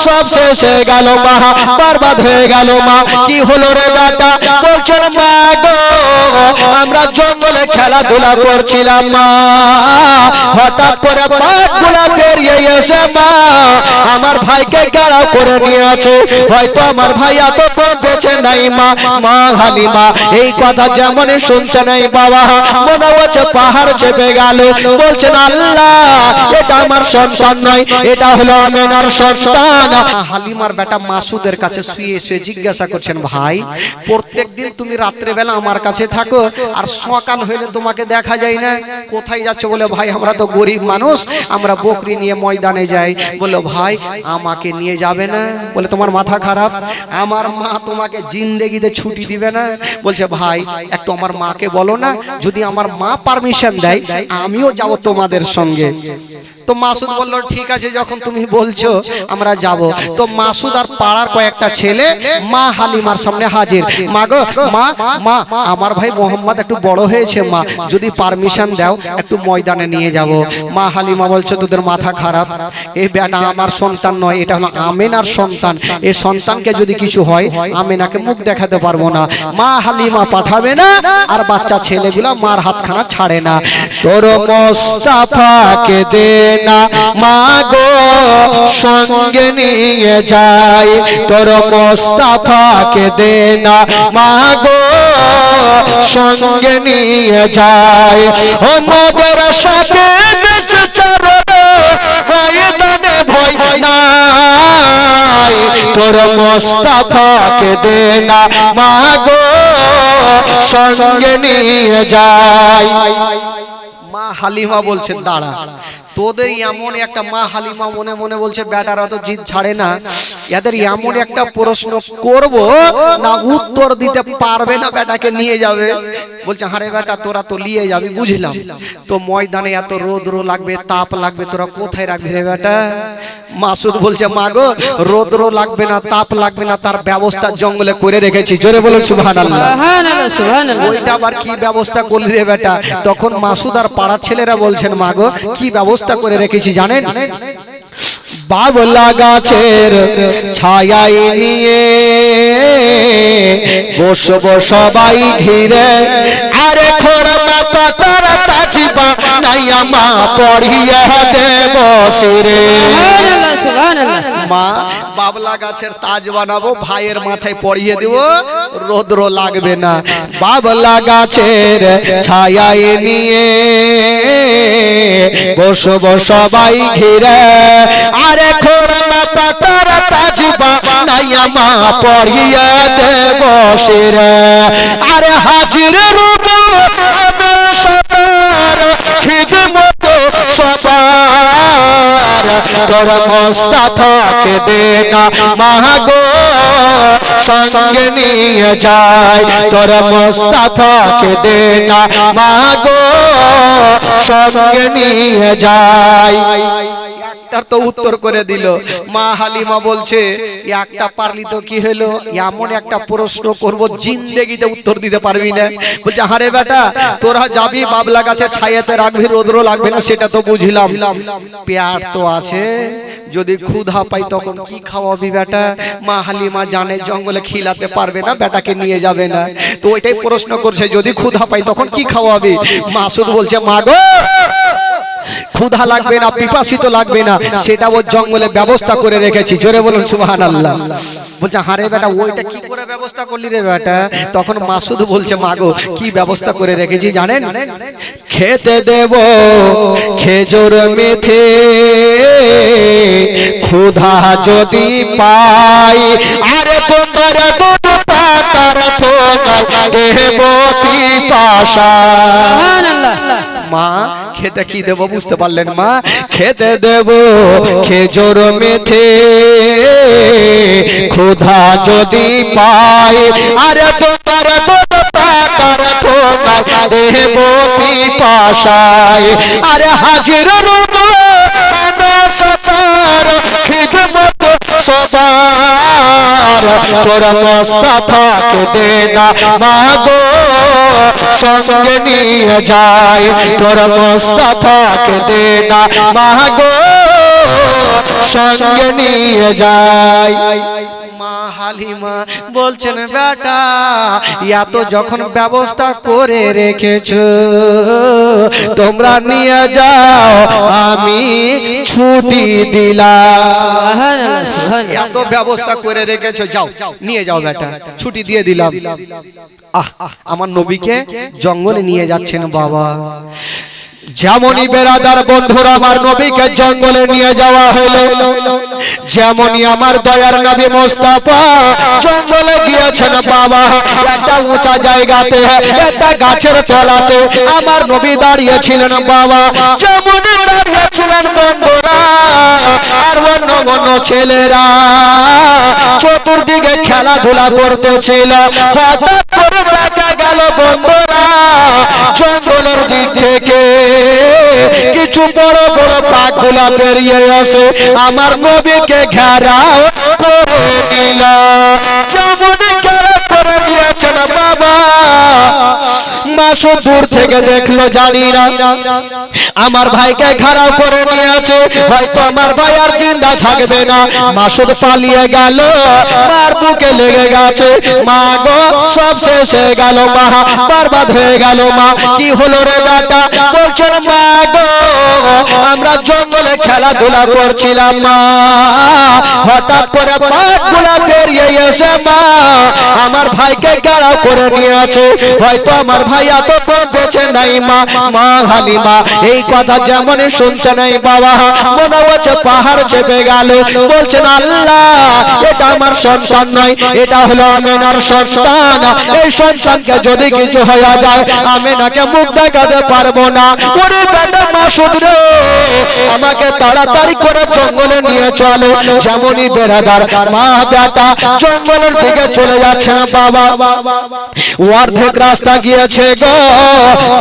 সব শেষ হয়ে গেল মা, বরবাদ হয়ে গেল মা। কি হলো রে বেটা? বলছেন মা গো আমরা জঙ্গলে খেলাধুলা করছিলাম মা, হঠাৎ করে বাঘগুলা বেরিয়ে এসে মা আমার ভাইকে গাড়া করে নিয়ে আছে। হয়তো আমার ভাই এতক্ষণ বেঁচে নাই মা। মা হালিমা এই কথা যেমনই শুনতে নাই বাবা মনে হচ্ছে পাহাড় চেপে গেল। বলছেন আল্লাহ এটা আমার সন্তান নয়, এটা হলো আমেনার সন্তান। হালিমার বেটা মাসুদের কাছে শুয়ে শুয়ে জিজ্ঞাসা করছেন ভাই প্রত্যেকদিন তুমি রাত্রে বেলা আমার কাছে থাকো আর সকাল হইলে তোমাকে দেখা যায় না, কোথায় যাচ্ছ? বলে ভাই আমরা তো গরিব মানুষ, আমরা বকরি নিয়ে ময়দানে যাই। বললো ভাই আমাকে নিয়ে যাবে না? বলে তোমার মাথা খারাপ, আমার মা তোমাকে জিন্দেগিতে ছুটি দিবে না। বলছে ভাই একটু আমার মাকে বলো না, যদি আমার মা পারমিশন দেয় আমিও যাব তোমাদের সঙ্গে। তো মাসুদ বলল ঠিক আছে যখন তুমি বলছো আমরা যাব। তো মাসুদ আর পাড়ার কয়েকটা ছেলে মা হালিমার সামনে হাজির। মা গো মা, মা আমার ভাই মোহাম্মদ একটু বড় হয়েছে মা, যদি পারমিশন দাও একটু ময়দানে নিয়ে যাব। মা হালিমা বলছে তোদের মাথা খারাপ, এই বেটা আমার সন্তান নয়, এটা হলো আমেনার সন্তান। এই সন্তানকে যদি কিছু হয় আমেনাকে মুখ দেখাতে পারবো না। মা হালিমা পাঠাবে না আর বাচ্চা ছেলেগুলা মার হাতখানা ছাড়ে না। তোর মোস্তাফাকে দে না মা গো সঙ্গে নিয়ে যাই, তোর মোস্তাফাকে দে না মা গো সঙ্গে নিয়ে যাই। ও মোদের সাথে বেঁচে চলো ময়দানে ভয় নাই, তোর মোস্তাফাকে দে না মা গো সঙ্গে নিয়ে যাই। মা হালিমা বলছেন দাঁড়া, তোদের এমন একটা মা হালিমা মনে মনে বলছে বেটারা তো জিদ ছাড়ে না, এদের এমন একটা প্রশ্ন করব না উত্তর দিতে পারবে না, বেটাকে নিয়ে যাবে। বলছে হারে বেটা তোরা তো নিয়ে যাবি বুঝলাম, তো ময়দানে এত রোদ্র লাগবে তাপ লাগবে তোরা কোথায় রাখবি রে বেটা? মাসুদ বলছে মা গো রোদ্র লাগবে না তাপ লাগবে না তার ব্যবস্থা জঙ্গলে করে রেখেছি। জোরে বলুন সুবহানাল্লাহ। ওইটা আবার কি ব্যবস্থা করলি রে বেটা? তখন মাসুদ আর পাড়ার ছেলেরা বলছেন মা গো কি ব্যবস্থা করে রেখেছি জানেন? বাবলা গাছের ছায়ায় নিয়ে বসবো সবাই ঘিরে, আরে খোরমা পাতার তাজবা নাইয়া মা পড়িয়া দেব শিরে। মা বাবলা গাছের তাজ বানাবো, ভাইয়ের মাথায় পরিয়ে দেব, রোদ্র লাগবে না। বাবলা গাছের ছায়ায় নিয়ে বসবো সবাই ঘিরে, আরে খোরমা পাতার তাজবা নাইয়া মা পড়িয়ে দেব শিরে। আরে হাজির রূপ আমি সবার খিদমত সবার, তোর মোস্তাফাকে দে না মা গো সঙ্গে নিয়ে যাই, তোর মোস্তাফাকে দে না মা গো সঙ্গে নিয়ে যাই। একটার তো উত্তর করে দিল। মা হালিমা বলছে একটা পারলি তো কি হলো, এমন একটা প্রশ্ন করব জিন্দেগিতে উত্তর দিতে পারবি না। বলছে হারে বেটা তোরা যাবি বাবলা গাছে ছায়াতে রাখবি রোদ্র লাগবে না সেটা তো বুঝলাম, পেট তো আছে, যদি ক্ষুধা পাই তখন কি খাওয়াবি বেটা? মা হালিমা জানে জঙ্গলে খিলাতে পারবে না, বেটাকে নিয়ে যাবে না, তো ওইটাই প্রশ্ন করছে যদি ক্ষুধা পাই তখন কি খাওয়াবি? মাসুদ বলছে মা গো ক্ষুধা লাগবে না পিপাসিত লাগবে না সেটা ও জঙ্গলে ব্যবস্থা করে রেখেছি। জোরে বলুন সুবহানাল্লাহ। বলছে হারে বেটা ওইটা কি করে ব্যবস্থা করলি রে বেটা? তখন মাসুদ বলছে মা গো কি ব্যবস্থা করে রেখেছি জানেন? খেতে দেব খেজুর মেথে ক্ষুধা যদি পাই, আরে তোমার দুধ পাতার ঠোঙায় দেব পিপাসা। মা খেতে কি দেব বুঝতে পারলেন মা? খেতে দেব খেজুর মেথে ক্ষুধা যদি পাই, আরে তোমার দুধ পাতার ঠোঙায় দেব পিপাসায়। আরে হাজির রূপ আমি সবার খিদমত সবার, তোর মোস্তাফাকে দে না মা গো সঙ্গে নিয়ে যাই, তোর মোস্তাফাকে দে না মা গো সঙ্গে নিয়ে যাই। মা হালিমা বলছেন বেটা এত যখন ব্যবস্থা করে রেখেছো তোমরা নিয়ে যাও, আমি ছুটি দিলাম। এত ব্যবস্থা করে রেখেছো, যাও নিয়ে যাও বেটা, ছুটি দিয়ে দিলাম। আমার নবীকে জঙ্গলে নিয়ে যাচ্ছেন বাবা। যেমনই বেরাদার বন্ধুরা আমার নবীকে জঙ্গলে নিয়ে যাওয়া হলো, যেমনই আমার দয়ার নবী মুস্তাফা জঙ্গলে গিয়েছেন বাবা। একটা উঁচা জায়গাতে একটা গাছের তলাতে আমার নবী দাঁড়িয়েছিলেন বাবা। যেমনই দাঁড়িয়েছিলেন বন্ধুরা আর অন্য অন্য ছেলেরা চতুর্দিকে খেলাধুলা করতেছিল। হঠাৎ করে দেখা গেল বন্ধুরা জঙ্গলের দিক থেকে কিছু বড় বড় পাখগুলা বেরিয়ে আসে আমার নবীকে ঘেরাও করে নিল। যেমন ঘেরাও করে নিয়েছেন বাবা, মাসুদ দূর থেকে দেখলো জানি না আমার ভাইকে ঘেরাও করে নিয়েছে, হয়তো আমার ভাই আর জিন্দা থাকবে না। মাসুদ পালিয়ে গেল, মার বুকে লেগে গেছে। মা গো সব শেষ হয়ে গেল, মা বরবাদ হয়ে গেল। মা কি হলো রে বেটা? বলছেন মা গো আমরা জঙ্গলে খেলাধুলা করছিলাম মা, হঠাৎ করে পাখগুলা বেরিয়ে এসে মা আমার ভাইকে ঘেরাও করে নিয়েছে, হয়তো আমার ভাই এতক্ষণ বেঁচে নাই। মা মা হালিমা এই কথা যেমনই শুনতে নাই বাবা মনে হচ্ছে পাহাড় চেপে গেল। বলছেন আল্লাহ এটা আমার সন্তান নয়, এটা হলো আমিনার সন্তান। এই সন্তানকে যদি কিছু হয়ে যায় আমিনাকে মুখ দেখাতে পারবো না। ওরে বেটা মাসুদ রে আমাকে তাড়াতাড়ি করে জঙ্গলে নিয়ে চলো। যেমনই বেরাদার মা বেটা জঙ্গলের দিকে চলে যাচ্ছে না বাবা, অর্ধেক রাস্তা গিয়েছে গো,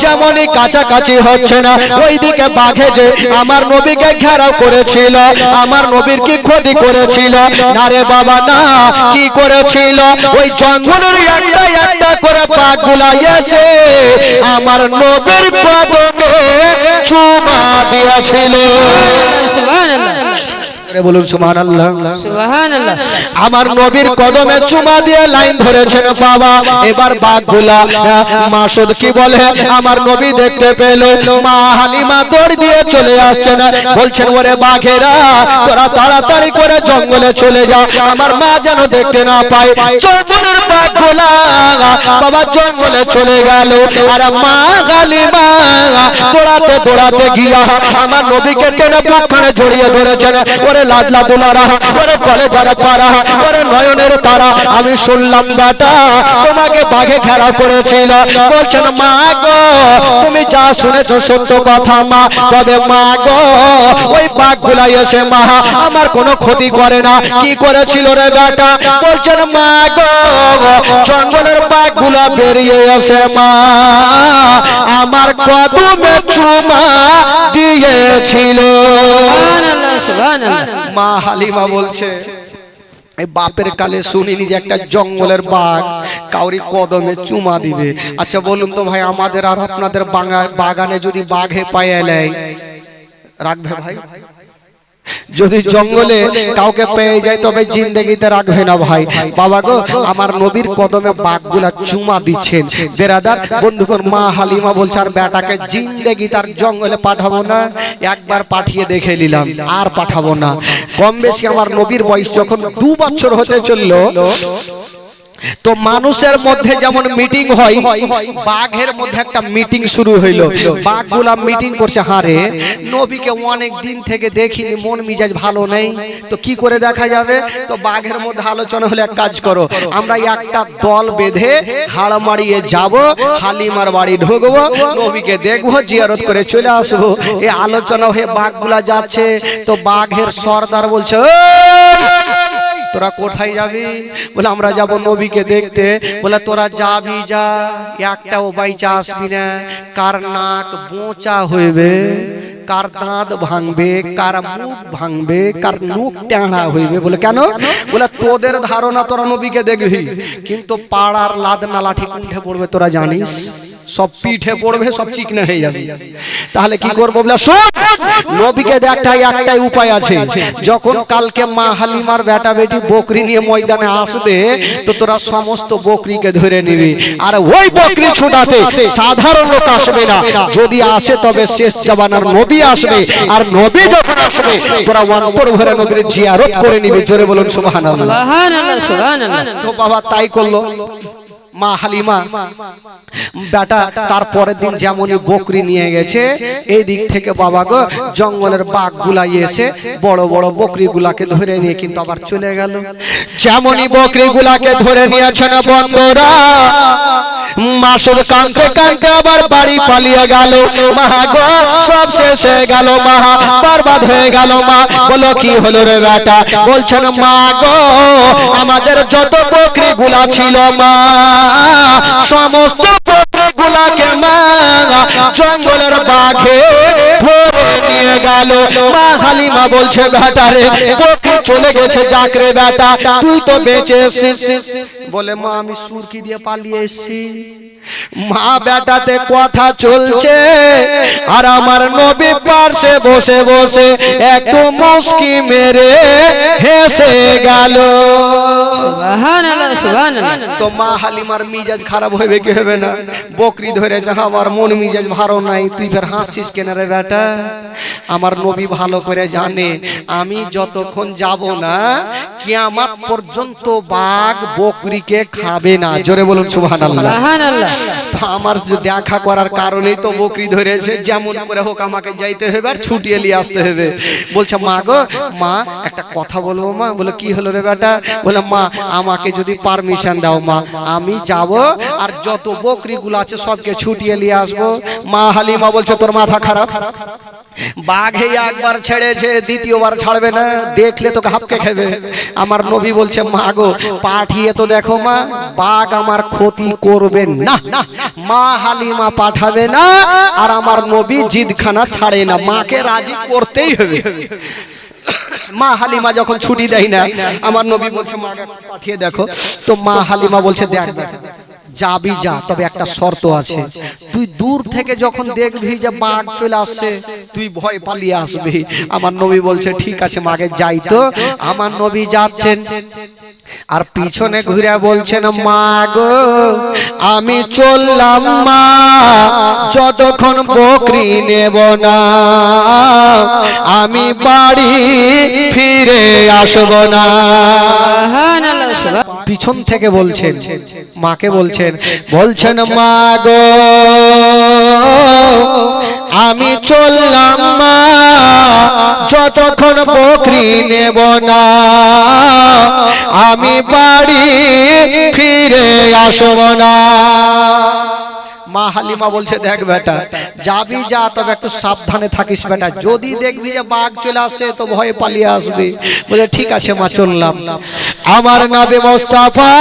যেমনই কাছাকাছি হচ্ছে না ওইদিকে বাঘে যে আমার নবীকে ঘেরাও করেছিল, আমার নবীর কি ক্ষতি করেছিল? না রে বাবা না, কি করেছিল? ওই জঙ্গলের একটা একটা করে বাঘগুলা এসে আমার নবীর কদমে চুমা দিয়েছিল। বলুন সুবহানাল্লাহ। সুবহানাল্লাহ। আমার নবীর কদমে চুমা দিয়ে লাইন ধরেছেন বাবা। এবার বাঘগুলা মাসুদ কি বলে আমার নবী দেখতে পেল, মা হালিমা দৌড় দিয়ে চলে আসছেন, বলছেন ওরে বাঘেরা তোরা তাড়াতাড়ি করে জঙ্গলে চলে যা, আমার মা যেন দেখতে না পায়। জঙ্গলের বাঘগুলা বাবা জঙ্গলে চলে গেল, আর মা হালিমা দৌড়াতে দৌড়াতে গিয়া আমার নবীকে টেনে বুকখানে জড়িয়ে ধরেছেন। ওরে লাডলা দুলারা, ওরে কলেজার পারা, ওরে নয়নের তারা, আমি শুনলাম বেটা তোমাকে বাঘে ঘেরাও করেছিল। বলছেন মা গো তুমি যা শুনেছো সত্য কথা মা, তবে মা গো ওই বাঘগুলা এসে মা আমার কোনো ক্ষতি করে না। কি করেছিল রে বেটা? বলছেন মা গো জঙ্গলের বাঘগুলা বেরিয়ে এসে মা আমার কদমে চুমা দিয়েছিল। মা হালিমা বলছে এই বাপের কালে শুনিনি যে একটা জঙ্গলের বাঘ কাউরি কদমে চুমা দিবে। আচ্ছা বলুন তো ভাই আমাদের আর আপনাদের বাগানে যদি বাঘে পায়ে নেয় রাখবে ভাই? যদি জঙ্গলে কাউকে পেয়ে যায় তবে জিন্দেগিতে রাখবে না ভাই। বাবা গো আমার নবীর কদমে বাঘগুলা চুমা দিচ্ছেন। বেরাদার বন্ধুগণ মা হালিমা বলছে আর বেটাকে জিন্দেগি তার জঙ্গলে পাঠাবো না, একবার পাঠিয়ে দেখে নিলাম আর পাঠাবো না। কম বেশি আমার নবীর বয়স যখন 2 বছর হতে চললো তো মানুষের মধ্যে যেমন মিটিং হয় বাঘের মধ্যে একটা মিটিং শুরু হইলো। বাঘগুলা মিটিং করছে, হারে নবীকে অনেক দিন থেকে দেখিনি, মন মিজাজ ভালো নেই, তো কি করে দেখা যাবে? তো বাঘের মধ্যে আলোচনা হলে এক কাজ করো, আমরা একটা দল বেঁধে হাড় মারিয়ে যাব, হালিমার বাড়ি ঢুকবো, নবীকে দেখবো, জিয়ারত করে চলে আসবো। এই আলোচনা হয়ে বাঘগুলা যাচ্ছে, তো বাঘের সর্দার বলছে তোরা কোথায় যাবি? বলে আমরা যাব নবীকে দেখতে। বলে তোরা যাবি যা, একটাও বাইচা আসবি না। কার নাক বোঁচা হইবে, কার দাঁত ভাঙবে, কার মুখ ভাঙবে, কার মুখ টেঁড়া হইবে। বলে কেন? বলে তোদের ধারণা তোরা নবীকে দেখবি, কিন্তু পাড়ার লাদনা লাঠি কুণ্ঠে পড়বে তোরা জানিস। সব পিঠে পড়বে, সব চিকনা হয়ে যাবে। তাহলে কি করবো বলে শোন, নবীকে একটাই উপায় আছে। যখন কালকে মা হালিমার বেটা বেটি বকরি নিয়ে ময়দানে আসবে, তো তোরা সমস্ত বকরিকে ধরে নিবি, আর ওই বকরি ছোটাতে সাধারণ লোক আসবে না। যদি আসে তবে শেষ জামানার নবী আসবে, আর নবী যখন আসবে তোরা অন্তর ভরে নবীর জিয়ারত করে নিবি। জোরে বলুন সুবহানাল্লাহ। সুবহানাল্লাহ, সুবহানাল্লাহ। তো বাবা তাই করলো মা হালিমা বেটা। তারপরের দিন যেমনই বকরি নিয়ে গেছে, এই দিক থেকে বাবা গো জঙ্গলের বাঘ গুলাই এসে বড় বড় বকরি গুলাকে ধরে নিয়ে কিন্তু আবার চলে গেল। যেমনই বকরি গুলাকে ধরে নিয়েছেন বন্ধুরা, মাসুর কানতে কানতে আবার বাড়ি পালিয়ে গেল। মা গো সব শেষ হয়ে গেল, মা বরবাদ হয়ে গেল। মা বলো কি হলো রে বেটা? বলছেন মা গো আমাদের যত বকরি গুলা ছিল মা, সমস্ত বকরি গুলাকে মা জঙ্গলের বাঘে ধরে নিয়ে গেল। মা হালিমা বলছে বেটা রে বকরি চলে গেছে, যাক রে বেটা তুই তো বেঁচে এসেছিস। বলে মা আমি সুরকি দিয়ে পালিয়ে এসেছি। মা বেটাতে কথা চলছে, আর আমার নবী পাশে বসে বসে একটু মুস্কি মেরে হেসে গেল। সুবহানাল্লাহ, সুবহানাল্লাহ। তো মা হালিমার মিজাজ খারাপ হবে কি হবে না? বকরি ধরেছে, আমার মন মিজাজ ভালো নাই, তুই ফের হাসছিস কেন রে বেটা? আমার নবী ভালো করে জানে আমি যতক্ষণ যাব না কিয়ামত পর্যন্ত বাঘ বকরিকে খাবে না। জোরে বলুন সুবহানাল্লাহ, সুবহানাল্লাহ। আমার দেখা করার কারণেই তো বকরি ধরেছে, যেমন করে হোক আমাকে যাইতে হবে আর ছুটিয়ে নিয়ে আসতে হবে। বলছে মা গো মা একটা কথা বলবো মা। বলে কি হলো রে বেটা? বলে মা আমাকে যদি পারমিশন দাও মা, আমি যাব আর যত বকরি গুলো আছে সবকে ছুটিয়ে নিয়ে আসবো। মা হালিমা বলছে তোর মাথা খারাপ, বাঘে একবার ছেড়েছে দ্বিতীয়বার ছাড়বে না, দেখলে তোকে হাপকে খাবে। আমার নবী বলছে মা গো পাঠিয়ে তো দেখো মা, বাঘ আমার ক্ষতি করবে না। মা হালিমা পাঠাবে না, আর আমার নবী জিদখানা ছাড়ে না, মাকে রাজি করতেই হবে। মা হালিমা যখন ছুটি দেয় না, আমার নবী বলছে মাকে পাঠিয়ে দেখো। তো মা হালিমা বলছে দেখ যাবি যা, তবে একটা শর্ত আছে, তুই দূর থেকে যখন দেখবি যে বাঘ চলে আসছে তুই ভয় পালিয়ে আসবি। আমার নবী বলছে ঠিক আছে মাকে যাই। তো আমার নবী যাচ্ছেন, আর পিছনে ঘুরে বলছেন মা গো আমি চললাম মা, যতক্ষণ বকরি নেব না আমি বাড়ি ফিরে আসব না। পিছন থেকে বলছেন মাকে, বলছেন মা গো আমি চললাম মা, যতক্ষণ বকরি নেব না আমি বাড়ি ফিরে আসব না। মা হালিমা বলছে দেখ বেটা যাবি যা, তবে একটু সাবধানে থাকিস বেটা, যদি দেখবি যে বাঘ চলে আসছে তো ভয়ে পালিয়ে আসবি। বলে ঠিক আছে মা চললাম। আমার নবী মুস্তাফা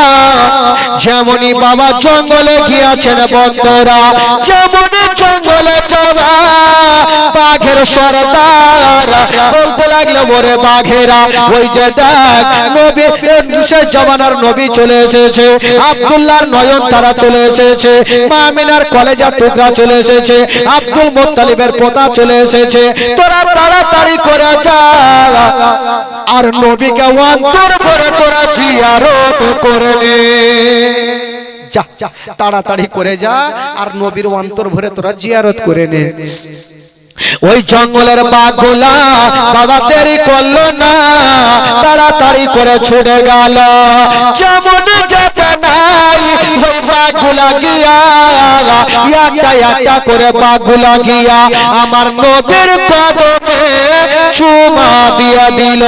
যেমনই বাবা জঙ্গলে গিয়েছেন বন্ধুরা, যেমনই জঙ্গলে যাবা বাঘের সরদার বলতে লাগলো ওরে বাঘেরা ওই যে দেখ নবী শেষ জামানার নবী চলে এসেছে, আব্দুল্লাহর নয়ন তারা চলে এসেছে, মা আমিনার কলেজার টুকরা চলে এসেছে, আব্দুল মুত্তালিবের পোতা চলে এসেছে, তোরা তাড়াতাড়ি করে যা আর নবীকে অন্তর ভরে তোরা জিয়ারত করে নে। যা তাড়াতাড়ি করে যা আর নবীর অন্তর ভরে তোরা জিয়ারত করে নে। ওই জঙ্গলের বাঘগুলা বাবা দেরি করলো না, তাড়াতাড়ি করে ছুটে গেল। যেমন যেতে নাই ওই বাঘগুলা গিয়া একটা একটা করে বাঘগুলা গিয়া আমার নবীর কদমে চুমা দিয়া দিল।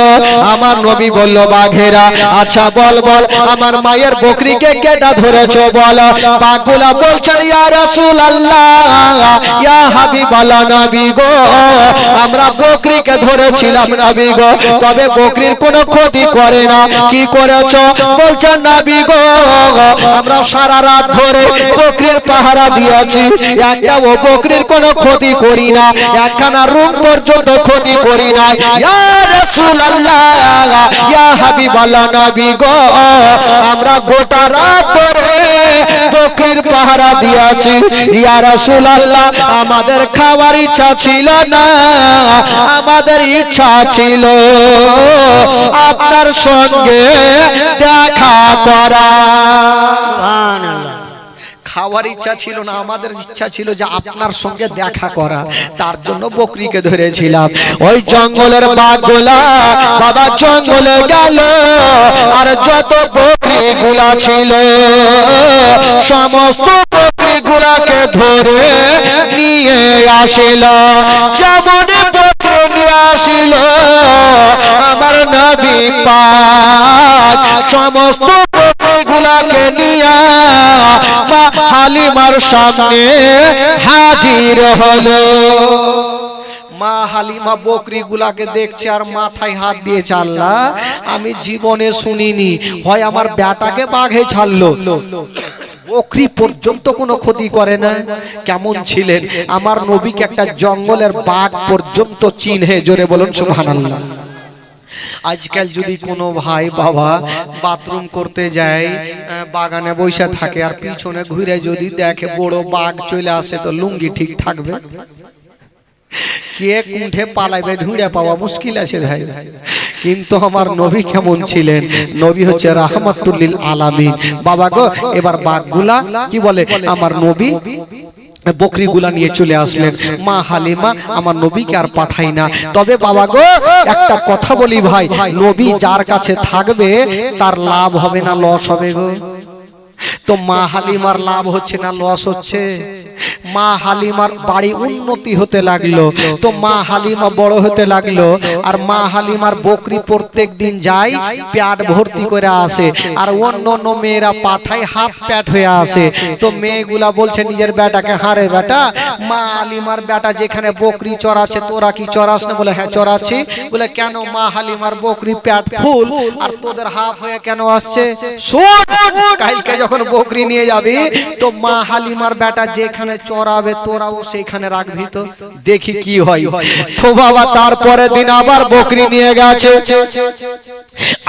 আমার নবী বলল বাঘেরা আচ্ছা বল বল আমার মায়ের বকরিকে কেটা ধরেছো বল। বাঘগুলা বলছেন ইয়া রাসূলুল্লাহ ইয়া হাবিবাল্লাহ নবী গো আমরা বকরিকে ধরেছিলাম নবী গো, তবে বকরির কোনো ক্ষতি করে না। কি করেছো? বলছেন নবী গো আমরা সারা রাত ধরে বকরির পাহারা দিয়েছি, একটাও বকরির কোনো ক্ষতি করি না, একখানা রূপ পর্যন্ত ক্ষতি করি না। ইয়া রাসূলুল্লাহ ইয়া হাবিবাল্লাহ নবী গো আমরা গোটা রাত ধরে বকরির পাহারা দিয়েছি ইয়া রাসূলুল্লাহ আমাদের খাওয়ার ইচ্ছা ছিল না আমাদের ইচ্ছা ছিল আপনার সঙ্গে দেখা করা সুবহানাল্লাহ খাওয়ার ইচ্ছা ছিল না আমাদের ইচ্ছা ছিল যে আপনার সঙ্গে দেখা করা তার জন্য বকরিকে ধরেছিলাম ওই জঙ্গলের বাঘগুলা বাবা জঙ্গলে গেল আর যত বকরিগুলা ছিল সমস্ত বকরিগুলাকে ধরে নিয়ে আসিল যেমন বকরি নিয়ে আসিল আমার নবী পাক সমস্ত বকরিগুলাকে নিয়ে মা হালিমার সামনে হাজির হলো মা হালিমা বকরিগুলাকে দেখছে আর মাথায় হাত দিয়ে চাল্লা আমি জীবনে শুনিনি হয় আমার বেটাকে বাঘে ছাড়লো বকরি পর্যন্ত কোনো ক্ষতি করে না কেমন ছিলেন আমার নবীকে একটা জঙ্গলের বাঘ পর্যন্ত চিনহে জোরে বলুন সুবহানাল্লাহ আজকাল যদি কোনো ভাই বাবা বাথরুম করতে যায় বাগানে বসে থাকে আর পিছনে ঘুরে যদি দেখে বড় বাঘ চলে আসে তো লুঙ্গি ঠিক থাকবে কে কুণ্ঠে পালাইবে ঢুঁড়ে পাওয়া মুশকিল আছে ভাই কিন্তু আমার নবী কেমন ছিলেন নবী হচ্ছে রাহমাতুল লিল আলামিন বাবা গো এবার বাঘগুলা কি বলে আমার নবী বকরিগুলা নিয়ে চলে আসলেন মা হালিমা আমার নবীকে আর পাঠাই না তবে বাবা গো একটা কথা বলি ভাই নবী যার কাছে থাকবে তার লাভ হবে না লস হবে গো তো মা হালিমার লাভ হচ্ছে না লস হচ্ছে মা হালিমার বাড়ি উন্নতি হতে লাগলো তো মা হালিমা বড় হতে লাগলো আর মা হালিমার বকরি প্রত্যেক দিন যায় পেট ভর্তি করে আসে আর অন্য অন্য মেয়েরা পাঠায় হাফ পেট হয়ে আসে তো মেয়েগুলা বলছে নিজের বেটাকে হারে বেটা মা হালিমার বেটা যেখানে বকরি চড়াচ্ছে তোরা কি চড়াস না বলে হ্যাঁ চড়াচ্ছি বলে কেন মা হালিমার বকরি পেট ফুল আর তোদের হাফ হয়ে কেন আসছে শোন কালকে যখন বকরি নিয়ে যাবি তো মা হালিমার বেটা যেখানে চড়াবে তোরাও সেইখানে রাখবি তো দেখি কি হয় তো বাবা তারপরে দিন আবার বকরি নিয়ে গেছে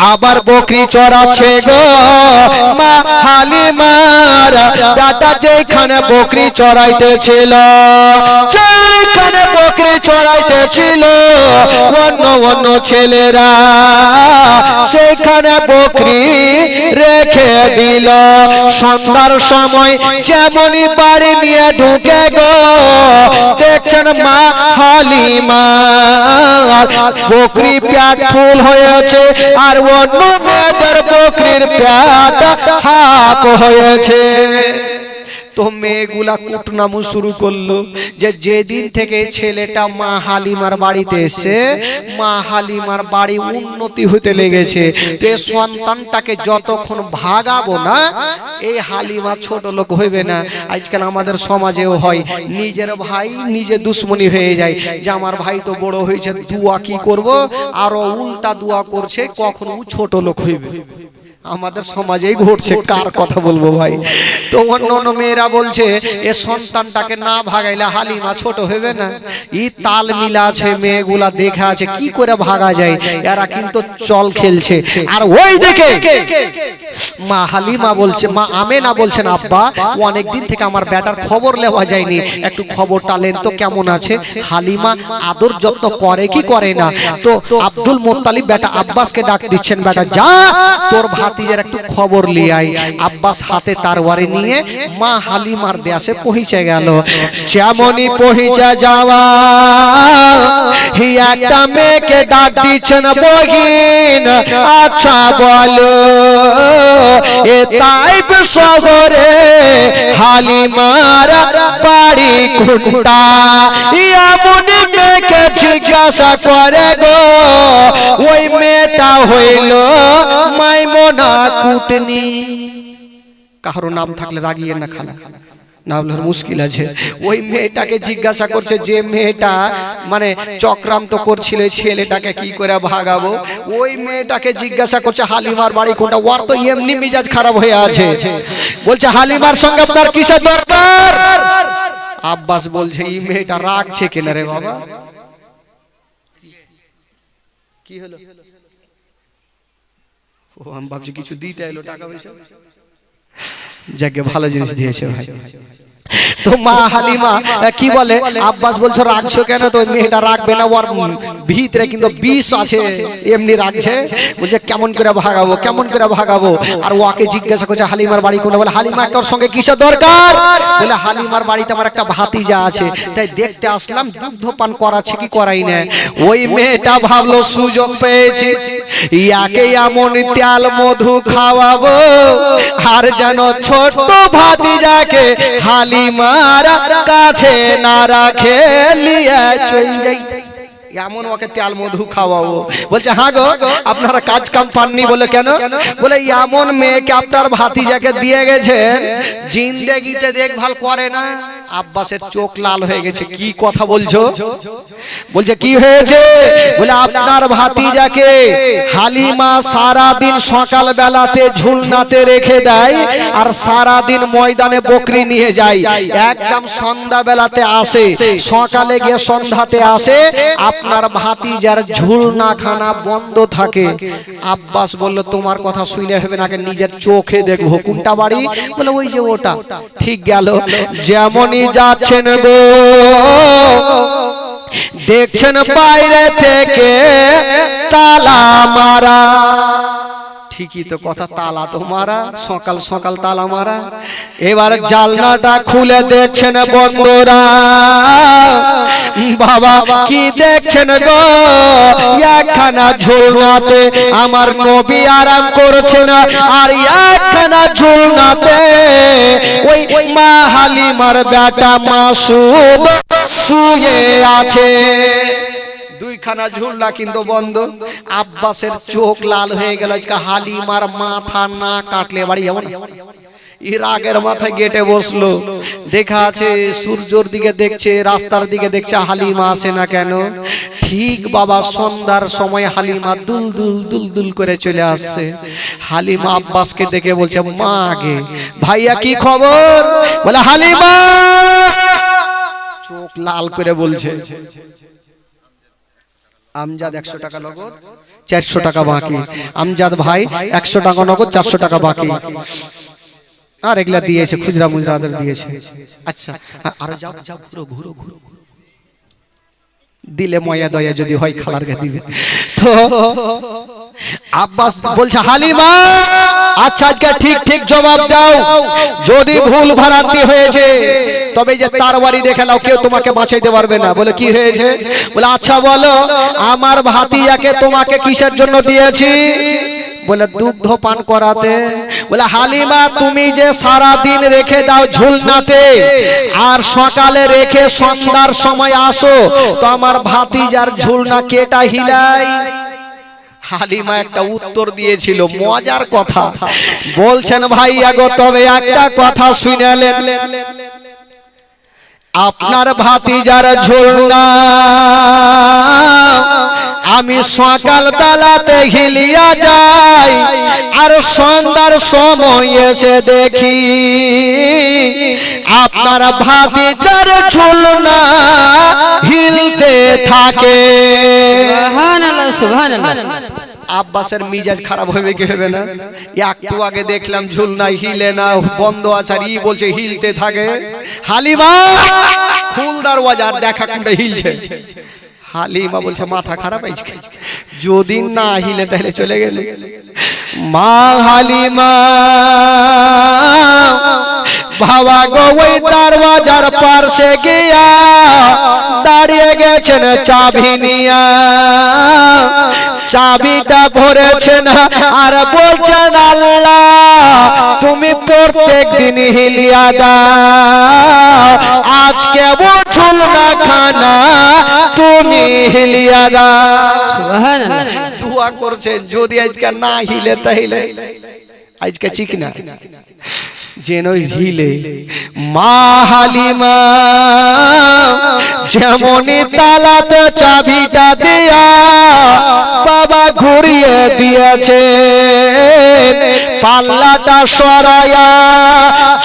আবার বকরি চড়াচ্ছে গো মা হালিমার বেটা যেখানে বকরি চড়াইতেছিল যেখানে বকরি চড়াইতেছিল অন্য অন্য ছেলেরা সেখানে বকরি রেখে দিল সন্ধ্যার সময় যেমনই বাড়ি নিয়ে ঢুকে গো দেখছেন মা হালিমা বকরি পেট ফুল হয়েছে আর অন্য মেয়েদের বকরির পেট হাফ হয়েছে তো মেয়েগুলা কুটনামু শুরু করলো যে যেদিন থেকে ছেলেটা মা হালিমার বাড়িতে এসে মা হালিমার বাড়ি উন্নতি হতে লেগেছে তো এই সন্তানটাকে যতক্ষণ ভাগাবো না এই হালিমা ছোট লোক হইবে না আজকাল আমাদের সমাজেও হয় নিজের ভাই নিজে দুশ্মনী হয়ে যায় যে আমার ভাই তো বড় হয়েছে দুয়া কি করব আরো উল্টা দুয়া করছে কখন ছোট লোক হইবে আমাদের সমাজেই ঘটছে কার কথা বলবো ভাই তো অন্য অন্য মেয়েরা বলছে এ সন্তানটাকে না ভাগাইলে হালিমা ছোট হবে না ই তাল মিলা আছে মেয়েগুলা দেখা আছে কি করে ভাগা যায় এরা কিন্তু চল খেলছে আর ওই দিকে মা হালিমা বলছে মা আমেনা বলছেন আব্বা অনেক দিন থেকে আমার বেটার খবর নেওয়া যায়নি একটু খবরটা নেন তো কেমন আছে হালিমা আদর যত্ন করে কি করে না তো আব্দুল মুত্তালিব বেটা আব্বাসকে ডাক দিচ্ছেন বেটা যা তোর ভাতিজার একটু খবর নিয়ে আয় আব্বাস হাতে তরবারি নিয়ে মা হালিমার দেশে পৌঁছে গেল যেমনই পৌঁছে যাওয়া একটা মেয়েকে ডাক দিচ্ছেন বহিন আচ্ছা বলো এ তাইব শহরে হালিমার বাড়ি কোনটা এমন মেয়েকে জিজ্ঞাসা করে গো ওই মেয়েটা হইল মাইমুনা কুটনি কারো নাম থাকলে রাগিয়ে না খালা না হলে মুশকিল আছে ওই মেয়েটাকে জিজ্ঞাসা করছে যে মেয়েটা মানে চক্রান্ত করছিল ছেলেটাকে কি করে ভাগাবো ওই মেয়েটাকে জিজ্ঞাসা করছে হালিমার বাড়ি কোনটা ওর তো এমনি মিজাজ খারাপ হয়ে আছে বলছে হালিমার সঙ্গে আপনার কিসের দরকার আব্বাস বলছে এই মেয়েটা রাগছে কেন রে বাবা কি হলো ও আমি ভাবছি কিছু দিতে এলো টাকা পয়সা যাকে ভালো জিনিস দিয়েছে ভাই। তো মা হালিমা কি বলে, আব্বাস বলছো রাখছো কেন? তো মেয়েটা রাখবে না, ওর ভিতরে কিন্তু বিষ আছে, এমনি রাখছে। বলছে কেমন করে ভাগাবো, কেমন করে ভাগাবো? আর ওকে জিজ্ঞাসা করছে হালিমার বাড়ি কোনটা? বলে হালিমা ওর সঙ্গে কিসের দরকার? বলে হালিমার বাড়িতে আমার একটা ভাতিজা আছে, তাই দেখতে আসলাম দুগ্ধ পান করাচ্ছে কি করাই না। ওই মেয়েটা ভাবলো সুযোগ পেয়েছি, ইয়াকে এমন তেল মধু খাওয়াবো আর যেন ছোট্ট ভাতিজাকে হালিমার কাছে না রাখে, লিয়ে চল যাই, এমন ওকে তেল মধু খাওয়াবো। বলছে হ্যাঁ গো, আপনারা কাজ কাম পাননি? বলে কেন? বলে এমন মেয়েকে আপনার ভাতিজাকে দিয়ে গেছেন, জিন্দেগিতে দেখভাল করে না। আব্বাসের চোখ লাল হয়ে গেছে। কি কথা বলছো? বলছে কি হয়েছে? বলে আপনার ভাতিজাকে হালিমা সারা দিন সকাল বেলাতে ঝুলনাতে রেখে দেয় আর সারা দিন ময়দানে বকরি নিয়ে যায়, একদম সন্ধ্যা বেলাতে আসে, সকালে গিয়ে সন্ধ্যাতে আসে, আপনার ভাতিজার ঝুলনা খানা বন্ধ থাকে। আব্বাস বলল তোমার কথা শুনে হবে না, নিজের চোখে দেখবো। কোনটা বাড়ি? বলে ওই যে ওটা। ঠিক গেল, যেমনই যাচ্ছেন গো দেখছেন বাইরে থেকে তালা মারা। ঠিকই তো কথা, তালা তো মারা, সকাল সকাল তালা মারা। এবার জানলাটা খুলে দেখছেন বন্ধুরা, বাবা কি দেখছেন গো? একখানা ঝুলনাতে আমার নবী আরাম করছেন, আর একখানা ঝুলনাতে ওই মা হালিমার বেটা মাসুদ শুয়ে আছে। দুইখানা ঝুলনা কিন্তু বন্ধ। আব্বাসের চোখ লাল হয়ে গেল। আজকে হালিমার মাথা না কাটলে বাড়ি যাবো না। এর আগের মাথায় গেটে বসলো, দেখা আছে সূর্যর দিকে দেখছে, রাস্তার দিকে দেখছে, হালিমা আসে না কেন? ঠিক বাবা সন্ধ্যার সময় হালিমা দুল দুল দুল দুল করে চলে আসছে। হালিমা আব্বাসকে দেখে বলছে মা আগে, ভাইয়া কি খবর? বলে হালিমা, চোখ লাল করে বলছে আমজাদ 100 টাকা নগদ, 400 টাকা বাকি। আমজাদ ভাই 100 টাকা নগদ, 400 টাকা বাকি। আর এগুলা দিয়েছে, খুচরা মুজরা দিয়েছে। আচ্ছা আরো যাও যাও, ঘুরো ঘুরো ঘুরো, দিলে ময়া দয়া যদি হয় খালার গে দিবে। তো আব্বাস বলছে হালিমা আচ্ছা আজকে ঠিক ঠিক জবাব দাও, যদি ভুল ভ্রান্তি হয়েছে তবে যে তার বাড়ি দেখে নাও, কেউ তোমাকে বাঁচাইতে পারবে না। বলে কি হয়েছে? বলে আচ্ছা বলো, আমার ভাতিজাকে তোমাকে কিসের জন্য দিয়েছি? বলে দুগ্ধ পান করাতে। বলে হালিমা তুমি যে সারা দিন রেখে দাও ঝুলনাতে আর সকালে রেখে সন্ধ্যার সময় আসো, তো আমার ভাতিজার ঝুলনা কেটা হিলাই? হালিমা একটা উত্তর দিয়েছিল, মজার কথা। বলছেন ভাইয়া গো তবে একটা কথা শুনেলেন, আপনার ভাতিজার ঝুলনা আমি সকাল বেলাতে হিলিয়া যাই আর সন্ধ্যার সময় এসে দেখি আপনার ভাতিজার ঝুলনা হিলতে থাকে। সুবহানাল্লাহ সুবহানাল্লাহ। আব্বাসের মিজাজ খারাপ হবে কি হবে না? একটু আগে দেখলাম ঝুলনা হিলে না, বন্ধ আছে, আর ই বলছে হিলতে থাকে। হালিমা ফুল দরওয়াজা, দেখা কোনটা হিলছে। হালিমা বলছে মাথা খারাপ হয়েছে, যদি না হিলে তাহলে চলে গেল। মা হালিমা বাবা গো ওই দরওয়াজার পাশে গিয়া দাঁড়িয়ে গেছেন চাবি নিয়া, চাবিটা ভরেছেন আর বলছেন আল্লাহ তুমি প্রত্যেক দিন হিলিয়া দাও, আজকে বছর না খানা তুমি হিলিয়া দাও। সুবহানাল্লাহ। দোয়া করছে যদি আজকে না হিলে তাহলে আজকে চিকনা যেন হিলে। মা হালিমা যেমনই তালাতে চাবিটা দিয়া বাবা ঘুরিয়ে দিয়েছে, পাল্লাটা সরায়া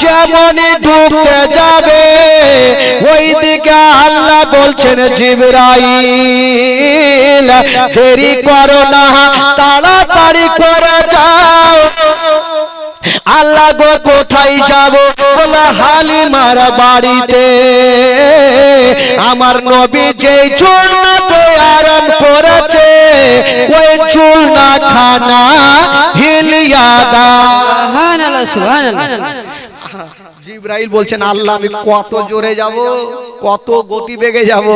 যেমনই ঢুকতে যাবে ওই দিকে আল্লাহ বলছেন জিবরাইল দেরি করো না, তাড়াতাড়ি করে যাও। আল্লাহ গো কোথায় যাব বলে হালিমার বাড়িতে আমার নবী যে চুলনাতে আরাম করেছে ওই চুলনা খানা হিলিয়া দাও সুবহানাল্লাহ সুবহানাল্লাহ জিবরাইল বলছেন আল্লাহ আমি কত জোরে যাব কত গতি বেগে যাব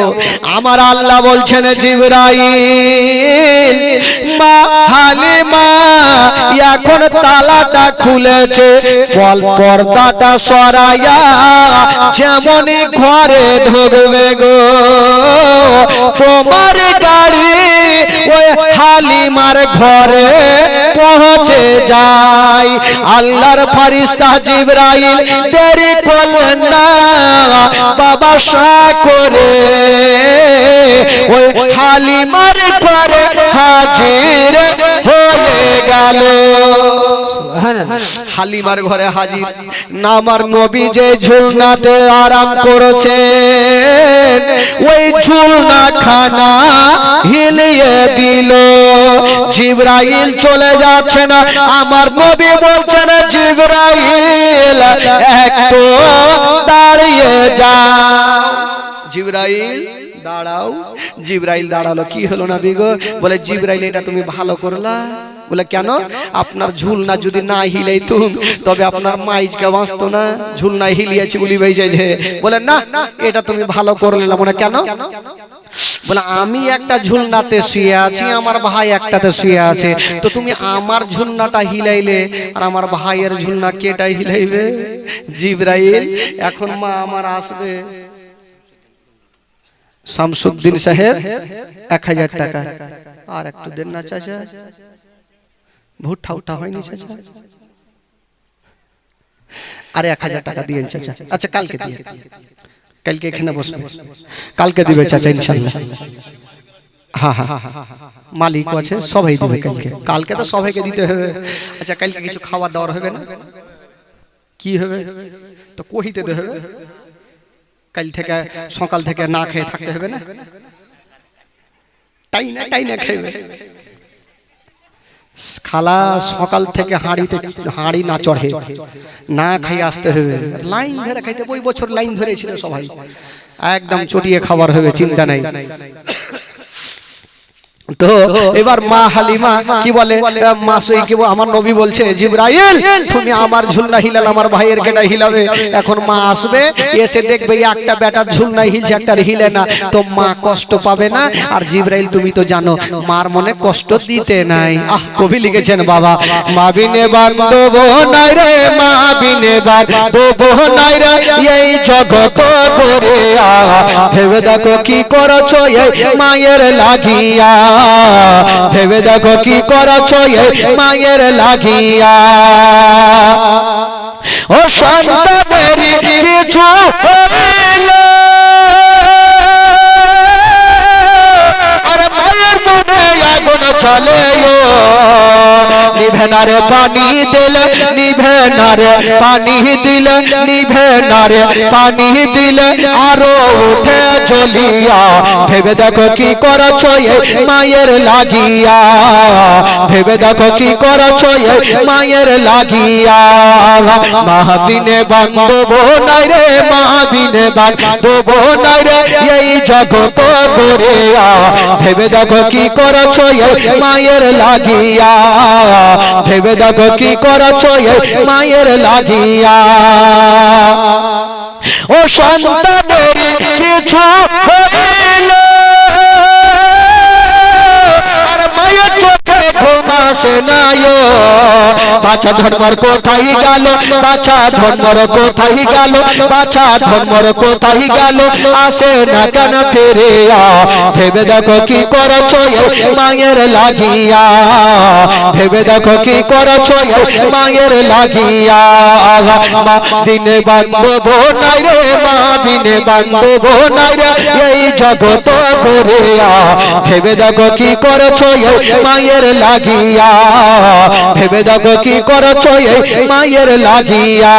আমার আল্লাহ বলছেন জিবরাইল মা হালিমা এখন তালাটা খুলেছে পর্দাটা সরাইয়া যেমনই ঘরে ঢুকবে গো তোমার গাড়ি ওই হালিমার ঘরে পৌঁছে যায় আল্লাহর ফেরেশতা জিবরাইল দেরি করলেন না বাবা শাহ করে ওই হালিমার ঘরে হাজির হয়ে গেল হালিমার ঘরে হাজির না আমার নবী যে ঝুলনাতে আরাম করেছেন ওই ঝুলনা খানা হিলিয়ে দিল জিবরাইল চলে যাচ্ছে না আমার নবী বলছেন জিবরাইল একটু দাঁড়িয়ে যাও জিবরাইল দাঁড়াও জিবরাইল দাঁড়ালো কি হলো নবী গো বলে জিবরাইল এটা তুমি ভালো করলা বলে কেন আপনার ঝুলনা যদি না হিলাইতুম তবে আপনার মাইজকে বাঁচতো না ঝুলনা হিলিয়েছে বলি বেজে বলে না এটা তুমি ভালো করলে না মনে কেন বলে আমি একটা ঝুলনাতে শুয়ে আছি আমার ভাই একটাতে শুয়ে আছে তো তুমি আমার ঝুলনাটা হিলাইলে আর আমার ভাইয়ের ঝুলনা কেটা হিলাইবে জিবরাইল এখন মা আমার আসবে শামসুদ্দিন সাহেব 1000 টাকা আর একটু দেন না চাচা ভুট্টা উঠা হয়নি চাচা আরে 1000 টাকা দিয়েন চাচা আচ্ছা কালকে দিয়ে কালকে এখানে বসবে কালকে দিবে চাচা ইনশাআল্লাহ হ্যাঁ হ্যাঁ মালিক আছে সবাই দিবে কালকে তো সবাইকে দিতে হবে আচ্ছা কালকে কিছু খাবার দাওয়ার হবে না কি হবে তো কহিতে দে হবে কাল থেকে সকাল থেকে না খেয়ে থাকতে হবে না তাই না খাইবে খালা সকাল থেকে হাঁড়ি না চড়ে না খাই আসতে হবে লাইন ধরে খাইতে ওই বছর লাইন ধরেছিল সবাই একদম চটিয়ে খাবার হবে চিন্তা নাই তো এবার মা হালিমা কি বলে মা সই কি আমার নবী বলছে জিবরাইল তুমি আমার ঝুলনা হিলাল আমার ভাইয়ের কেটা হিলাবে এখন মা আসবে এসে দেখবে একটা বেটার ঝুলনা হিলছে একটা হিলে না তো মা কষ্ট পাবে না আর জিবরাইল তুমি তো জানো মার মনে কষ্ট দিতে নাই কবি লিখেছেন বাবা মা বিনে বান্ধব নাই রে মা বিনে বান্ধব নাই রে এই জগৎ করে ভেবে দেখো কি করছো এই মায়ের লাগিয়া ভেবে দেখো কি করছো এই মায়ের লাগিয়া ও সন্তানের কিছু হইলো আর মায়ের মনে আগুন চলে নিভে না রে পানি দিলে নিভে না রে পানি দিলে নিভে না রে পানি দিলে আরো উঠে জ্বলিয়া ভেবে দেখো কি করছো এই মায়ের লাগিয়া ভেবে দেখো কি করছো এই মায়ের লাগিয়া মা বিনে বান্ধব নাই রে মা বিনে বান্ধব নাই রে এই জগৎ গড়িয়া ভেবে দেখো কি করছো এই মায়ের লাগিয়া ভেবে দেখো কি করছো এই মায়ের লাগিয়া ও সন্তানের কিছু হইল আর মায়ের চোখে ঘুম আসে না বাছা ধর্মর কোথায় গেল বাছা ধর্মর কোথায় গেল বাছা ধর্মর কোথায় গেল আসে না কেন ফিরে ভেবে দেখো কি করছো এই মায়ের লাগিয়া ভেবে দেখো কি করছো এই মায়ের লাগিয়া মা বিনে বান্ধব নাই রে মা বিনে বান্ধব নাই রে এই জগৎ করে ভেবে দেখো কি করছো এই মায়ের লাগিয়া ভেবে দেখো কি করছো এই মায়ের লাগিয়া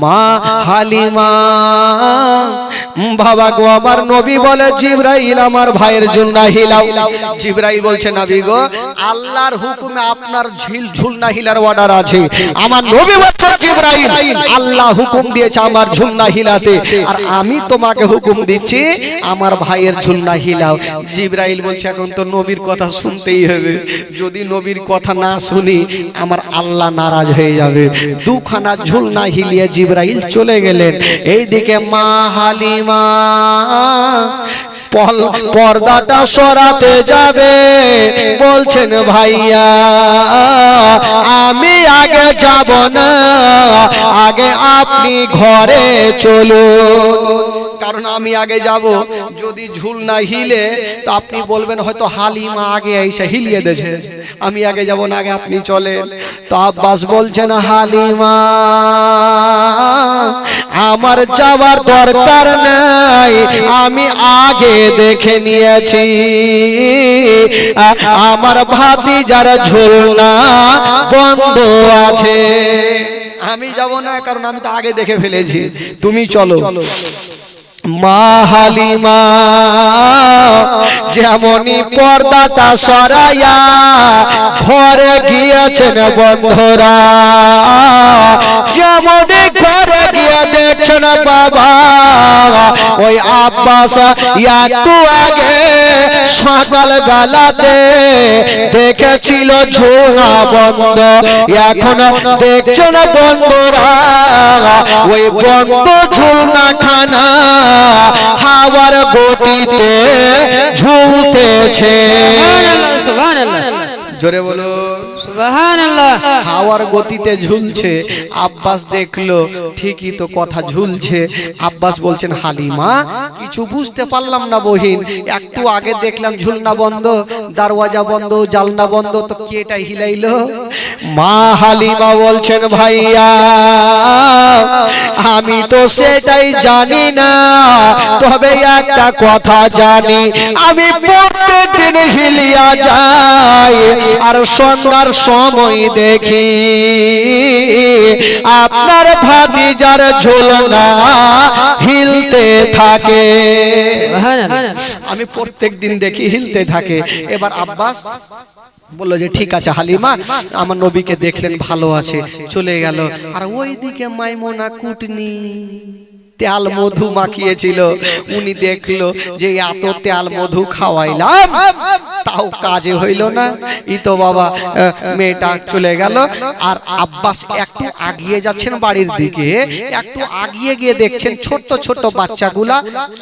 মা হালিমা বাবা গো আমার নবী বলে জিবরাইল আমার ভাইয়ের জন্য হিলাও। জিবরাইল বলছে নবী গো আল্লাহর হুকুমে আপনার ঝুলনা হিলার অর্ডার আছে। আমার নবী বলছে জিবরাইল আল্লাহ হুকুম দিয়েছে আমার ঝুলনা হিলাতে, আর আমি তোমাকে হুকুম দিচ্ছি আমার ভাইয়ের ঝুলনা হিলাও। জিবরাইল বলছে এখন তো নবীর কথা শুনতেই হবে, যদি নবীর কথা না শুনি আমার আল্লাহ নারাজ হয়ে যাবে। দুখানা ঝুলনা হিলিয়ে জিবরাইল চলে গেলেন। এইদিকে মা হালিমা পর্দাটা সরাতে যাবে, বলছেন ভাইয়া আমি আগে যাব না, আগে আপনি ঘরে চলুন, কারণ আমি আগে যাব, যদি ঝুল না হিলে তো আপনি বলবেন হয়তো হালিমা আগে এসে হিলিয়ে দিয়েছে, আমি আগে যাব না, আগে আপনি চলেন। তো আব্বাস বলছেন হালিমা আমার যাওয়ার দরকার নাই, আমি আগে দেখে নিয়েছি আমার ভাতিজার ঝুলনা বন্ধ আছে, আমি যাব না, কারণ আমি তো আগে দেখে ফেলেছি, তুমি চলো। মা হালিমা যেমনই পর্দাটা সরাইয়া ঘরে গিয়েছেন বন্ধুরা, যেমনই ঘরে গিয়ে দেখছেন বাবা ওই আব্বাস একটু আগে সকাল বেলাতে দেখেছিল ঝুলনা বন্ধ, এখন দেখছেন বন্ধুরা ওই বন্ধ ঝুলনা খানা হাওয়ার গতিতে ঝুলতেছে। জোরে বলো সুবহানাল্লাহ। হাওয়ার গতিতে ঝুলছে। আব্বাস দেখলো ঠিকই তো কথা ঝুলছে। আব্বাস বলছেন হালিমা কিছু বুঝতে পারলাম না বহিন, একটু আগে দেখলাম ঝুলনা বন্ধ, দরওয়াজা বন্ধ, জালনা বন্ধ, তো কে এটা হিলাইলো? মা হালিমা বলছেন ভাইয়া আমি তো সেটাই জানি না, তবে একটা কথা জানি আমি প্রত্যেকদিন হিলিয়া যাই আর সন্ধ্যার সময় দেখি আপনার ভাতিজার ঝুলনা হিলতে থাকে, আমি প্রত্যেক দিন দেখি হিলতে থাকে। এবার আব্বাস বললো যে ঠিক আছে হালিমা আমার নবীকে দেখলেন ভালো আছে, চলে গেল। আর ওইদিকে মাইমুনা কুটনি তেল মধু মাখিয়েছিল, উনি দেখলো যে এত তেল মধু খাওয়াইলাম তাও কাজে হইল না, ই তো বাবা মেয়েটা চলে গেল। আর আব্বাস একটু আগিয়ে যাচ্ছেন বাড়ির দিকে, একটু আগিয়ে গিয়ে দেখছেন ছোট্ট ছোট্ট বাচ্চাগুলা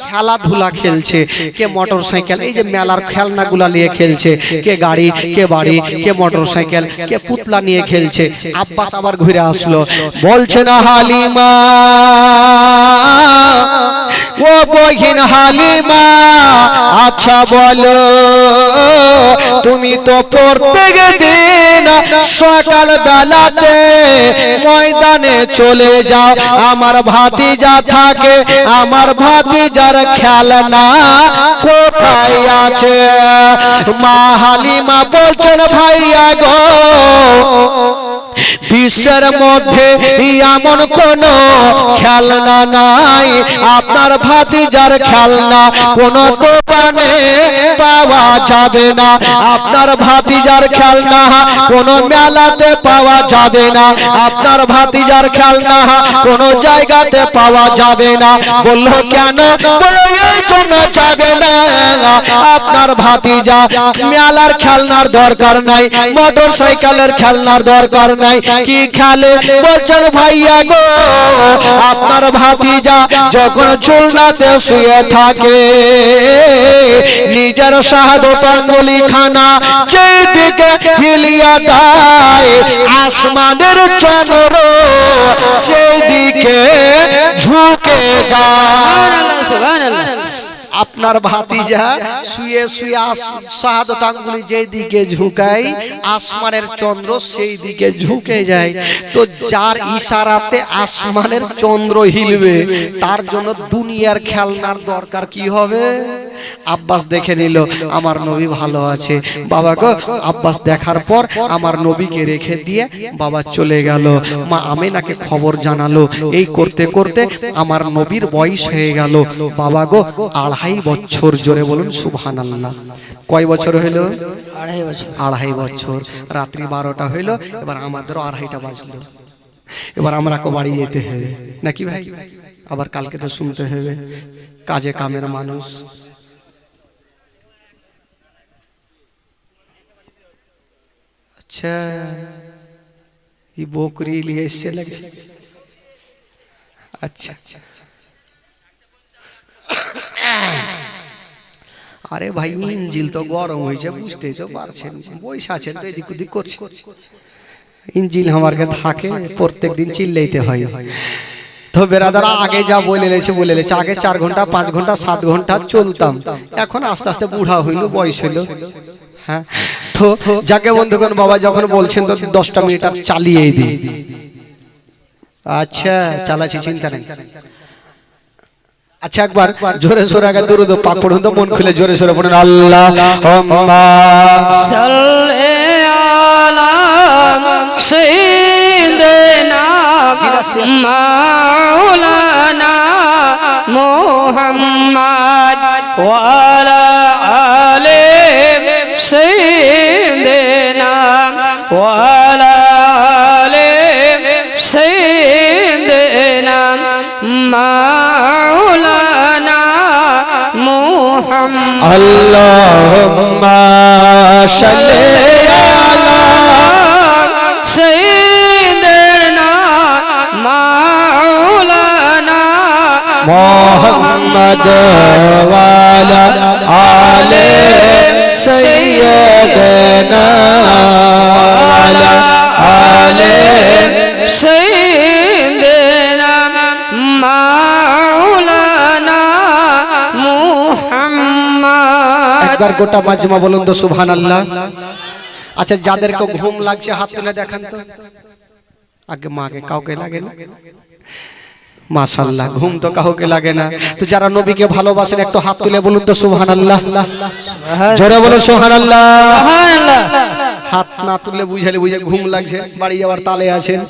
খেলাধুলা খেলছে, কে মোটর সাইকেল, এই যে মেলার খেলনাগুলা নিয়ে খেলছে, কে গাড়ি, কে বাড়ি, কে মোটর সাইকেল, কে পুতলা নিয়ে খেলছে। আব্বাস আবার ঘুরে আসলো, বলছে না হালিমা ও বহিন হালিমা আচ্ছা বলো তুমি তো প্রত্যেক দিন সকাল বেলাতে ময়দানে চলে যাও, আমার ভাতিজা থাকে, আমার ভাতিজার খেলনা কোথায় আছে? মা হালিমা বলছেন ভাইয়া গো বিশ্বের মধ্যে এমন কোন খেলনা নাই, আপনার ভাতিজার খেলনা কোন দোকানে পাওয়া যাবে না, আপনার ভাতিজার খেলনা কোন মেলাতে পাওয়া যাবে না, আপনার ভাতিজার খেলনা কোন জায়গাতে পাওয়া যাবে না। বললো কেন? বললো এই জন্য যাবে না, আপনার ভাতিজা মেলার খেলনার দরকার নাই, মোটর সাইকেলের খেলনার দরকার নাই, কি খেলে? বলছেন ভাইয়া গো আপনার ভাতিজা যখন ঝুলনাতে শুয়ে থাকে নিজের শাহাদত আঙ্গুলি খানা যেদিকে হিলিয়া দেয় আসমানের চন্দ্র সেই দিকে ঝুঁকে যায়। সুবহানাল্লাহ। আপনার ভাতিজা শুয়ে শুয়ে শাহাদত আঙ্গুলি যেই দিকে ঝুঁকায় আসমানের চন্দ্র সেই দিকে ঝুঁকে যায়। তো যার ইশারাতে আসমানের চন্দ্র হিলবে তার জন্য দুনিয়া দুনিয়ার খেলনার দরকার কি হবে? আব্বাস দেখে নিল আমার নবী ভালো আছে। বাবা গো, আব্বাস দেখার পর আমার নবীকে রেখে দিয়ে বাবা চলে গেল। মা আমেনাকে খবর জানালো। এই করতে করতে আমার নবীর বয়স হয়ে গেল বাবা গো 2.5 বছর। জোরে বলুন সুবহানাল্লাহ। কয় বছর হইল? 2.5 বছর। 2.5 বছর। রাত্রি 12টা হইল, এবার আমাদেরও 2.5টা বাজলো। এবার আমরাকে বাড়ি যেতে হবে নাকি ভাই? আবার কালকে তো শুনতে হবে, কাজে কামের মানুষ। আচ্ছা, এই বকরি নিয়ে এসছে লাগছে। আচ্ছা, আরে ভাই ইঞ্জিল তো গরম হয়েছে, বুঝতেই তো পারছেন, বৈশা আছেন তো এদিক ওদিক করছে। ইঞ্জিল আমারকে থাকে প্রত্যেক দিন চিল্লাইতে হয়। তো বেরাদারা আগে যা বলে লেছে আগে 4 ঘন্টা 5 ঘন্টা 7 ঘন্টা চলতাম, এখন আস্তে আস্তে বুড়া হইল, বয়স হইল। হ্যাঁ, তো যাকে বন্ধুগণ বাবা যখন বলছেন তো 10টা মিনিট আর চালিয়ে দিই। আচ্ছা চালাচ্ছি, চিন্তা নেই। আচ্ছা একবার জোরে সোরে আগে দুরূদ পাক পড়ুন তো, মন খুলে জোরে সোরে পড়ুন। আল্লাহুম্মা সাল্লি আলা সাইয়্যিদিনা মাওলানা মুহাম্মদ ওয়া আলা আলি সাইয়্যিদিনা ওয়া আলা আলি সাইয়্যিদিনা মাওলানা মুহাম্মদ। আল্লাহুম্মা সাল্লি আলা সাইয়্যিদিনা মাওলানা মুহাম্মদ ওয়া আলা আলি সাইয়্যিদিনা ওয়া আলা আলি সাইয়্যিদিনা মাওলানা মুহাম্মদ। একবার গোটা মাজমা বলুন তো সুবহানাল্লাহ। আচ্ছা যাদেরকে ঘুম লাগছে হাত তুলে দেখান তো। আগে মাকে কাউকে লাগে না? মাশাআল্লাহ, ঘুম তো কাউকে লাগে না। তো যারা নবীকে ভালোবাসেন একটু হাত তুলে বলুন তো সুবহানাল্লাহ। জোরে বলুন সুবহানাল্লাহ। সুবহানাল্লাহ। হাত না তুললে বুঝালে বুঝে ঘুম লাগছে, বাড়ি যাওয়ার তালে আছেন।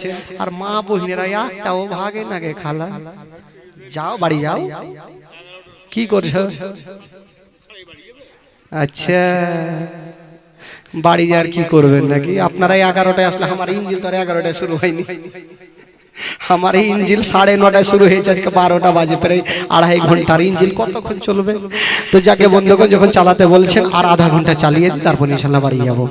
আর মা বহিনেরা একটাও ভাগে না গে খালা, যাও বাড়ি যাও। কি করছো? আচ্ছা বাড়ি যার কি করবেন নাকি? আপনারা 11টায় আসলে, আমার ইঞ্জিল তো 11টায় শুরু হয়নি। আমার এই ইঞ্জিল 9:30টায় শুরু হয়েছে, আজকে 12টা বাজে, প্রায় 2.5 ঘন্টার ইঞ্জিল কতক্ষণ চলবে? তো যাকে বন্ধুগণ যখন চালাতে বলছেন আর আধা ঘন্টা চালিয়ে দিই, তারপর ইনশাআল্লাহ বাড়ি যাবো।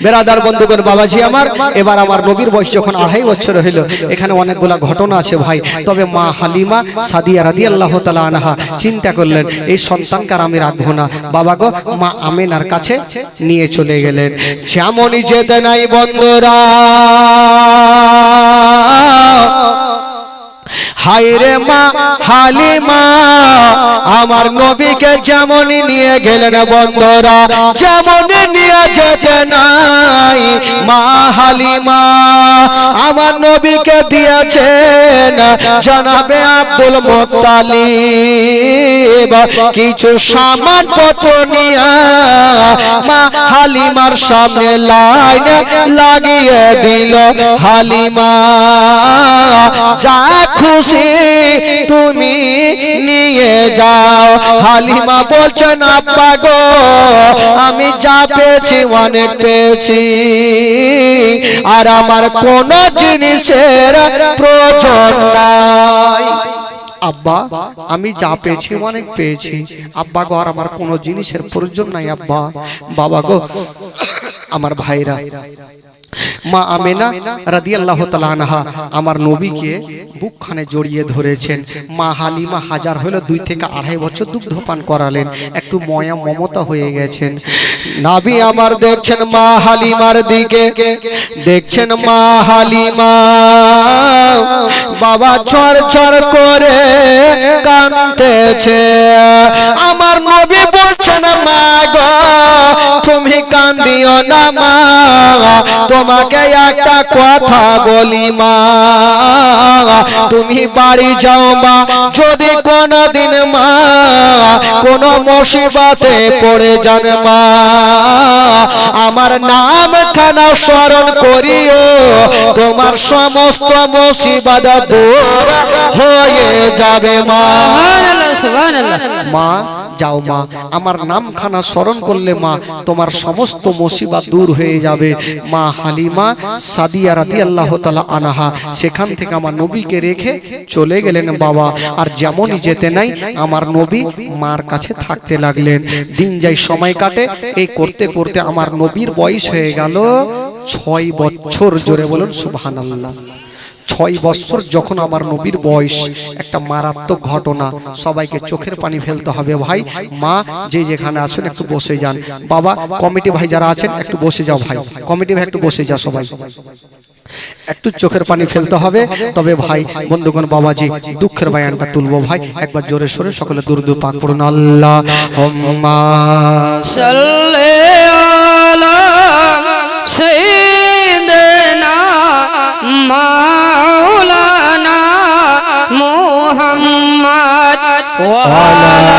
বেরাদার বন্ধুগণ বাবাজি আমার, এবার আমার নবীর বয়স যখন 2.5 বছর হইল, এখানে অনেকগুলা ঘটনা আছে ভাই। তবে মা হালিমা সাদিয়া রাদিয়াল্লাহু তাআলা আনহা চিন্তা করলেন এই সন্তানকে আর আমি রাখবো না। বাবা গো মা আমেনার কাছে নিয়ে চলে গেলেন। যেমনই যেতে নাই বন্ধুরা, হায়রে মা হালিমা আমার নবীকে যেমন নিয়ে গেলেন বন্ধুরা, যেমন নিয়ে যেতে নাই মা হালিমা আমার নবীকে দিয়েছেন জনাবে আব্দুল মুত্তালিব কিছু সামান পত্র নিয়ে মা হালিমার সামনে লাইন লাগিয়ে দিল। হালিমা যা খুশি তুমি নিয়ে যাও। হালিমা বলছেন আব্বা গো আমি যা পেয়েছি অনেক পেয়েছি, আর আমার কোন জিনিসের প্রয়োজন নাই। আব্বা আমি যা পেয়েছি অনেক পেয়েছি, আব্বা গো আর আমার কোন জিনিসের প্রয়োজন নাই আব্বা। বাবা গো আমার ভাইরা, মা আমেনা রাদিয়াল্লাহু তাআলা আনহা আমার নবীকে বুকখানে জড়িয়ে ধরেছেন। মা হালিমা হাজার হলো 2 থেকে 2.5 বছর দুগ্ধ পান করালেন, একটু ময়া মমতা হয়ে গেছেন। নবী আমার দেখছেন মা হালিমার দিকে, দেখছেন মা হালিমা বাবা চর চর করে কাঁদতেছে। আমার নবী বলছেন মা গো তুমি কান্দিও না মা, তোমাকে তোমাকে একটা কথা বলি মা, তুমি বাড়ি যাও মা, যদি কোনদিন মা কোন মুসিবতে পড়ে যান মা, আমার নাম খানা স্মরণ করিও, তোমার সমস্ত মুসিবত দূর হয়ে যাবে মা। সুবহানাল্লাহ সুবহানাল্লাহ। মা যাও মা, আমার নামখানা স্মরণ করলে মা তোমার সমস্ত মুসিবত দূর হয়ে যাবে। মা হালিমা সাদিয়া রাদিয়াল্লাহু তাআলা আনহা সেখান থেকে আমার নবীকে রেখে চলে গেলেন বাবা। আর যেমনই যেতে নাই আমার নবী মার কাছে থাকতে লাগলেন। দিন যাই সময় কাটে, এই করতে করতে আমার নবীর বয়স হয়ে গেল 6 বছর। জোরে বলুন সুবহানাল্লাহ। 6 বছর যখন আমার নবীর বয়স, একটা মারাত্মক ঘটনা, সবাইকে চোখের পানি ফেলতে হবে ভাই। মা যে যেখানে আছেন একটু বসে যান। বাবা কমিটি ভাই যারা আছেন একটু বসে যাও ভাই, কমিটি ভাই একটু বসে যাও, সবাই একটু চোখের পানি ফেলতে হবে। তবে ভাই বন্ধুগণ বাবাজি দুঃখের বায়ানটা তুলবো ভাই, একবার জোরে সোরে সকলে দুরূদ পাক পড়ুন। আল্লাহুম্মা সাল্লি আলা সাইয়্যিদিনা মাওলানা মুহাম্মদ ওয়া আলা